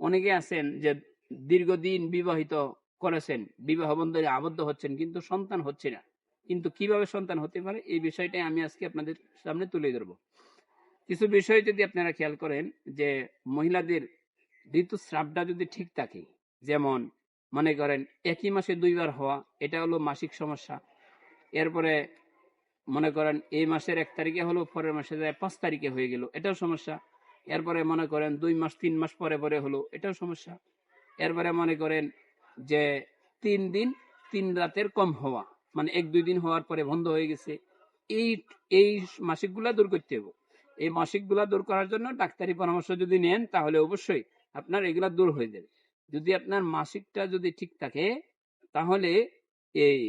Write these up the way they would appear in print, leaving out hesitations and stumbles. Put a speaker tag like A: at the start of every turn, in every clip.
A: অনেকে আছেন যে দীর্ঘদিন বিবাহিত করেছেন, বিবাহ বন্ধনে আবদ্ধ হচ্ছেন, কিন্তু সন্তান হচ্ছে না। কিন্তু কিভাবে সন্তান হতে পারে এই বিষয়টাই আমি আজকে আপনাদের সামনে তুলে ধরব। কিছু বিষয় যদি আপনারা খেয়াল করেন যে মহিলাদের ঋতুস্রাবটা যদি ঠিক থাকে, যেমন মনে করেন একই মাসে 2 বার হওয়া, এটা হলো মাসিক সমস্যা। এরপরে মনে করেন এই মাসের 1 তারিখে হলো, পরের মাসে যায় 5 তারিখে হয়ে গেল, এটাও সমস্যা। এরপরে মনে করেন 2 মাস 3 মাস পরে পরে হলো, এটাও সমস্যা। এরপরে মনে করেন যে 3 দিন 3 রাতের কম হওয়া, মানে 1-2 দিন হওয়ার পরে বন্ধ হয়ে গেছে। এই এই মাসিকগুলা দূর করতে হবে। এই মাসিকগুলা দূর করার জন্য ডাক্তারি পরামর্শ যদি নেন তাহলে অবশ্যই আপনার এগুলা দূর হয়ে যাবে। যদি আপনার মাসিকটা যদি ঠিক থাকে তাহলে এই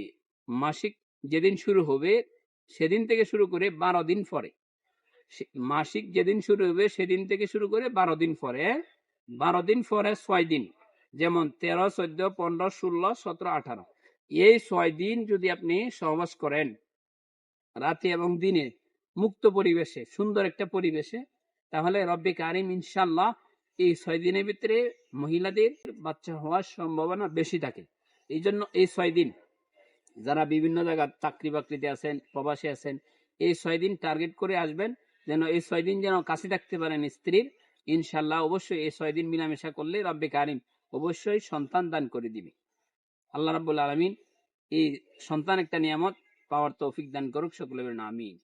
A: মাসিক যেদিন শুরু হবে সেদিন থেকে শুরু করে 12 দিন পরে, মাসিক যেদিন শুরু হবে সেদিন থেকে শুরু করে 12 দিন পরে, 12 দিন পরে 6 দিন, যেমন 13, 14, 15, 16, 17, 18, এই 6 দিন যদি আপনি সহবাস করেন রাতে এবং দিনে মুক্ত পরিবেশে, সুন্দর একটা পরিবেশে, তাহলে রব্বে কারিম ইনশাল্লাহ এই 6 দিনের ভিতরে মহিলাদের বাচ্চা হওয়ার সম্ভাবনা বেশি থাকে। এই জন্য এই 6 দিন যারা বিভিন্ন জায়গায় চাকরি বাকরিতে আছেন, প্রবাসী আছেন, এই 6 দিন টার্গেট করে আসবেন, যেন এই 6 দিন যেন কাছে থাকতে পারেন স্ত্রীর। ইনশাল্লাহ অবশ্যই এই 6 দিন মিলামেশা করলে রব্বে কারিম অবশ্যই সন্তান দান করে দিবে। আল্লাহ রাব্বুল আলামিন এই সন্তান একটা নিয়ামত পাওয়ার তৌফিক দান করুক, সকলে বলেন আমিন।